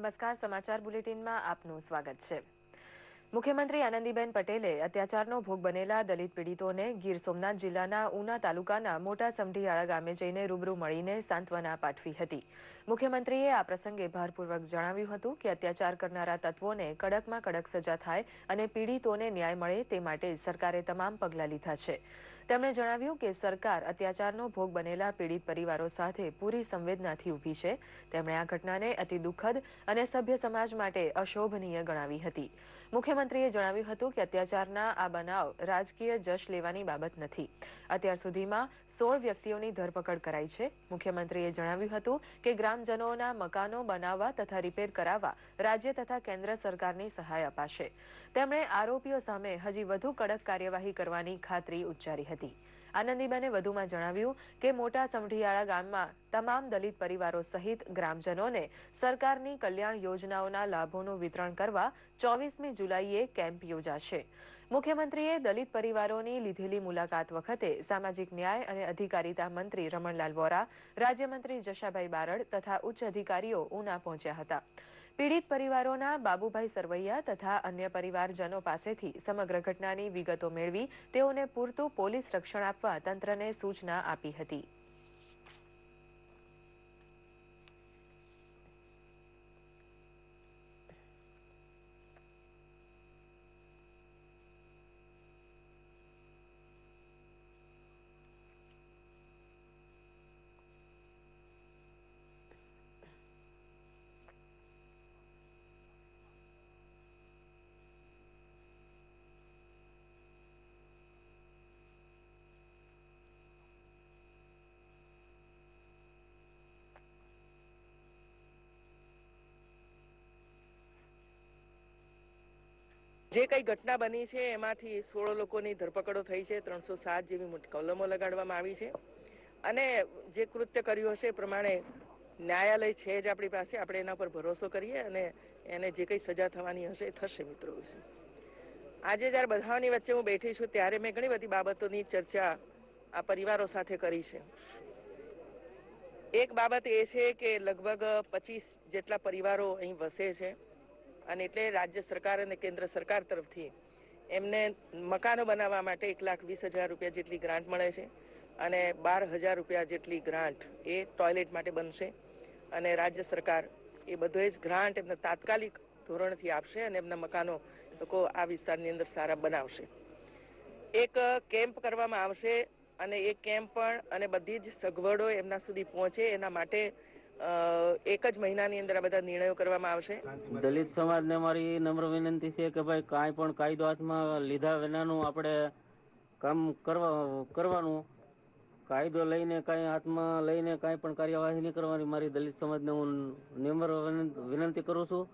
નમસ્કાર, સમાચાર બુલેટિનમાં આપનું સ્વાગત છે। મુખ્યમંત્રી આનંદીબેન પટેલે અત્યાચારનો ભોગ બનેલા દલિત પીડિતોને ગીર સોમનાથ જિલ્લાના ઉના તાલુકાના મોટા સમઢિયાળા ગામે જઈને રૂબરૂ મળીને સાંત્વના પાઠવી હતી। મુખ્યમંત્રીએ આ પ્રસંગે ભારપૂર્વક જણાવ્યું હતું કે અત્યાચાર કરનારા તત્વોને કડકમાં કડક સજા થાય અને પીડિતોને ન્યાય મળે તે માટે સરકારે તમામ પગલાં લીધા છે। તેમણે જણાવ્યું કે સરકાર અત્યાચારનો ભોગ બનેલા પીડિત પરિવારો સાથે પૂરી સંવેદનાથી ઊભી છે। તેમણે આ ઘટનાને અતિ દુઃખદ અને સભ્ય સમાજ માટે અશોભનીય ગણાવી હતી। મુખ્યમંત્રીએ જણાવ્યું હતું કે અત્યાચારના આ બનાવ રાજકીય જશ લેવાની બાબત નથી। અત્યાર સુધીમાં 16 વ્યક્તિઓની ધરપકડ કરાઈ છે। મુખ્યમંત્રીએ જણાવ્યું હતું કે ગ્રામજનોના મકાનો બનાવવા તથા રિપેર કરાવવા રાજ્ય તથા કેન્દ્ર સરકારની સહાય અપાશે। તેમણે આરોપીઓ સામે હજી વધુ કડક કાર્યવાહી કરવાની ખાતરી ઉચ્ચારી હતી। આનંદીબેને વધુમાં જણાવ્યું કે મોટા સમઢિયાળા ગામમાં તમામ દલિત પરિવારો સહિત ગ્રામજનોને સરકારની કલ્યાણ યોજનાઓના લાભોનું વિતરણ કરવા 24મી જુલાઈએ કેમ્પ યોજાશે। મુખ્યમંત્રીએ દલિત પરિવારોની લીધેલી મુલાકાત વખતે સામાજિક ન્યાય અને અધિકારીતા મંત્રી રમણલાલ વોરા, રાજ્યમંત્રી જશાભાઈ બારડ તથા ઉચ્ચ અધિકારીઓ ઉના પહોંચ્યા હતા। પીડિત પરિવારોના બાબુભાઈ સરવૈયા તથા અન્ય પરિવારજનો પાસેથી સમગ્ર ઘટનાની વિગતો મેળવી તેઓને પૂરતું પોલીસ રક્ષણ આપવા તંત્રને સૂચના આપી હતી। જે કઈ ઘટના બની છે એમાંથી 16 લોકોની ધરપકડો થઈ છે। 307 જેવી કલમો લગાડવામાં આવી છે અને જે કૃત્ય કર્યું હશે એ પ્રમાણે ન્યાયાલય છે જ આપણી પાસે। આપણે એના પર ભરોસો કરીએ અને એને જે કઈ સજા થવાની હશે એ થશે। મિત્રો આજે જ્યારે બધાની વચ્ચે હું બેઠી છું ત્યારે મેં ઘણી બધી બાબતોની ચર્ચા આ પરિવારો સાથે કરી છે। એક બાબત એ છે કે લગભગ 25 જેટલા પરિવારો અહીં વસે છે અને એટલે રાજ્ય સરકાર અને કેન્દ્ર સરકાર તરફથી એમને મકાનો બનાવવા માટે 1,20,000 રૂપિયા જેટલી ગ્રાન્ટ મળે છે અને 12,000 રૂપિયા જેટલી ગ્રાન્ટ એ ટોયલેટ માટે બનશે અને રાજ્ય સરકાર એ બધો જ ગ્રાન્ટ એમને તાત્કાલિક ધોરણથી આપશે અને એમના મકાનો લોકો આ વિસ્તારની અંદર સારા બનાવશે। એક કેમ્પ કરવામાં આવશે અને એ કેમ્પ પણ અને બધી જ સગવડો એમના સુધી પહોંચે એના માટે એક જ મહિનાની અંદર આ બધા નિર્ણયો કરવામાં આવશે। દલિત સમાજને મારી નમ્ર વિનંતી છે કે ભાઈ કાંઈ પણ કાયદો હાથમાં લીધા વિનાનું આપણે કામ કરવાનું। કાયદો લઈને કાંઈ હાથમાં લઈને કાંઈ પણ કાર્યવાહી નહીં કરવાની। મારી દલિત સમાજને હું નમ્ર વિનંતી કરું છું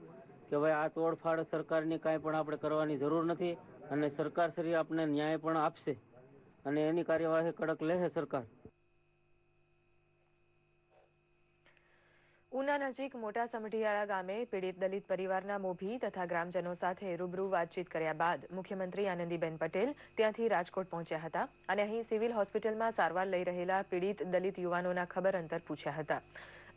કે ભાઈ આ તોડફાડ સરકારની કાંઈ પણ આપણે કરવાની જરૂર નથી અને સરકાર શ્રી આપણે ન્યાય પણ આપશે અને એની કાર્યવાહી કડક લેશે સરકાર। ઉના નજીક મોટા સમઢિયાળા ગામે પીડિત દલિત પરિવારના મોભી તથા ગ્રામજનો સાથે રૂબરૂ વાતચીત કર્યા બાદ મુખ્યમંત્રી આનંદીબેન પટેલ ત્યાંથી રાજકોટ પહોંચ્યા હતા અને અહીં સિવિલ હોસ્પિટલમાં સારવાર લઈ રહેલા પીડિત દલિત યુવાનોના ખબર અંતર પૂછ્યા હતા।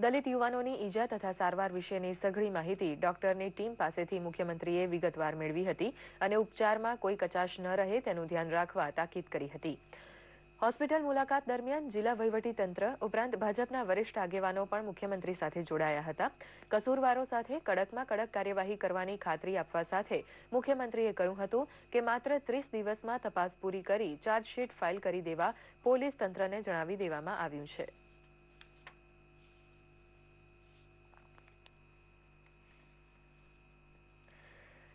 દલિત યુવાનોની ઈજા તથા સારવાર વિશેની સઘળી માહિતી ડોક્ટરની ટીમ પાસેથી મુખ્યમંત્રીએ વિગતવાર મેળવી હતી અને ઉપચારમાં કોઈ કચાશ ન રહે તેનું ધ્યાન રાખવા તાકીદ કરી હતી। હોસ્પિટલ મુલાકાત દરમિયાન જિલ્લા વહીવટીતંત્ર ઉપરાંત ભાજપના વરિષ્ઠ આગેવાનો પણ મુખ્યમંત્રી સાથે જોડાયા હતા। કસૂરવારો સાથે કડકમાં કડક કાર્યવાહી કરવાની ખાતરી આપવા સાથે મુખ્યમંત્રીએ કહ્યું હતું કે માત્ર 30 દિવસમાં તપાસ પૂરી કરી ચાર્જશીટ ફાઇલ કરી દેવા પોલીસ તંત્રને જણાવી દેવામાં આવ્યું છે।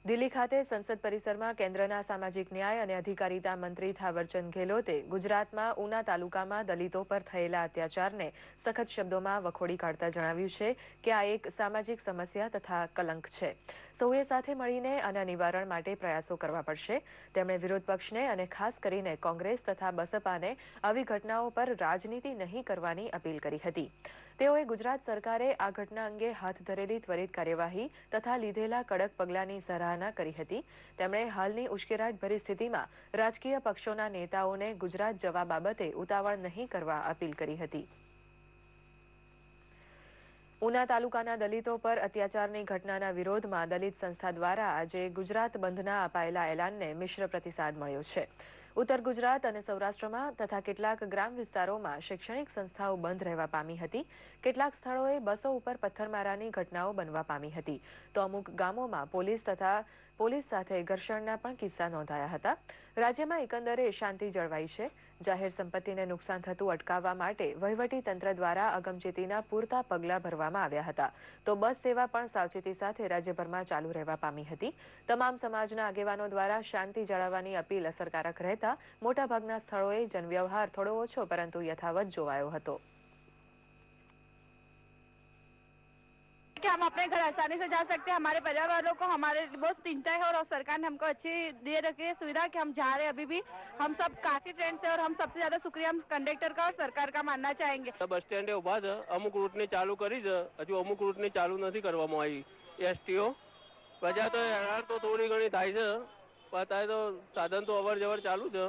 દિલ્હી ખાતે સંસદ પરિસરમાં કેન્દ્રના સામાજિક ન્યાય અને અધિકારીતા મંત્રી થાવરચંદ ગેહલોતે ગુજરાતમાં ઉના તાલુકામાં દલિતો પર થયેલા અત્યાચારને સખત શબ્દોમાં વખોડી કાઢતા જણાવ્યું છે કે આ એક સામાજિક સમસ્યા તથા કલંક છે। સૌએ સાથે મળીને આના નિવારણ માટે પ્રયાસો કરવા પડશે। તેમણે વિરોધ પક્ષને અને ખાસ કરીને કોંગ્રેસ તથા બસપાને આવી ઘટનાઓ પર રાજનીતિ નહીં કરવાની અપીલ કરી હતી। તેઓએ ગુજરાત સરકારે આ ઘટના અંગે હાથ ધરેલી ત્વરિત કાર્યવાહી તથા લીધેલા કડક પગલાંની સરાહના કરી હતી। તેમણે હાલની ઉશ્કેરાટભરી સ્થિતિમાં રાજકીય પક્ષોના નેતાઓને ગુજરાત જવા બાબતે ઉતાવળ નહીં કરવા અપીલ કરી હતી। ઉના તાલુકાના દલિતો પર અત્યાચારની ઘટનાના વિરોધમાં દલિત સંસ્થા દ્વારા આજે ગુજરાત બંધના અપાયેલા એલાનને મિશ્ર પ્રતિસાદ મળ્યો છે. ઉત્તર ગુજરાત અને સૌરાષ્ટ્રમાં તથા કેટલાક ગ્રામ વિસ્તારોમાં શૈક્ષણિક સંસ્થાઓ બંધ રહેવા પામી હતી. કેટલાક સ્થળોએ બસો ઉપર પથ્થરમારાની ઘટનાઓ બનવા પામી હતી, તો અમુક ગામોમાં પોલીસ સાથે ઘર્ષણના પણ કિસ્સા નોંધાયા હતા. રાજ્યમાં એકંદરે શાંતિ જળવાઈ છે. જાહેર સંપત્તિને નુકસાન થતું અટકાવવા માટે વહીવટી તંત્ર દ્વારા અગમચેતીના પૂરતા પગલાં ભરવામાં આવ્યા હતા, તો બસ સેવા પણ સાવચેતી સાથે રાજ્યભરમાં ચાલુ રહેવા પામી હતી. તમામ સમાજના આગેવાનો દ્વારા શાંતિ જાળવવાની અપીલ અસરકારક રહેતા મોટાભાગના સ્થળોએ જનવ્યવહાર થોડો ઓછો પરંતુ યથાવત જોવાયો હતો. कि हम अपने घर आसानी से जा सकते हैं, हमारे परिवार वालों को हमारे बहुत चिंता है और सरकार ने हमको अच्छी दे रखी है सुविधा कि हम जा रहे हैं. अभी भी हम सब काफी फ्रेंड्स हैं और हम सबसे ज्यादा शुक्रिया हम कंडक्टर का और सरकार का मानना चाहेंगे. બસ સ્ટેન્ડે ઉભા છે, અમુક રૂટની ચાલુ કરી છે, હજુ અમુક રૂટની ચાલુ નથી કરવામાં આવી. એસટીઓ પ્રજા તો હેરાન તો થોડી ઘણી થાય છે, પણ અત્યારે તો સાધન તો અવર જવર ચાલુ છે.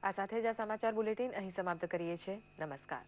આ સાથે જ આ સમાચાર બુલેટિન અહીં સમાપ્ત કરીએ છીએ. નમસ્કાર.